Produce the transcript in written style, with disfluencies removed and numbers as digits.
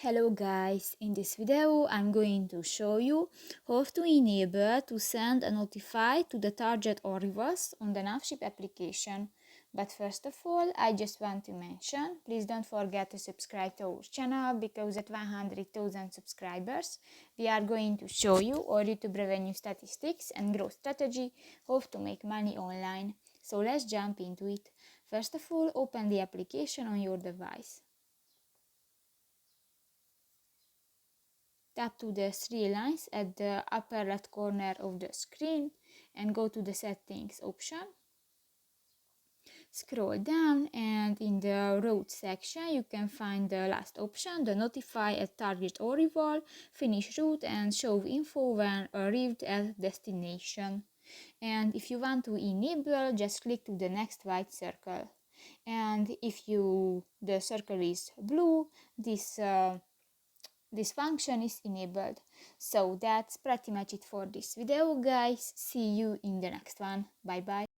Hello guys, in this video I'm going to show you how to enable to send a notify to the target or reverse on the NavShip application. But first of all, I just want to mention, please don't forget to subscribe to our channel because at 100,000 subscribers we are going to show you our YouTube revenue statistics and growth strategy, how to make money online. So let's jump into it. First of all, open the application on your device. Tap to the three lines at the upper left corner of the screen and go to the settings option. Scroll down and in the route section you can find the last option, the notify at target or rival, finish route and show info when arrived at destination. And if you want to enable, just click to the next white circle. And if the circle is blue, this function is enabled. So that's pretty much it for this video, guys. See you in the next one. Bye bye.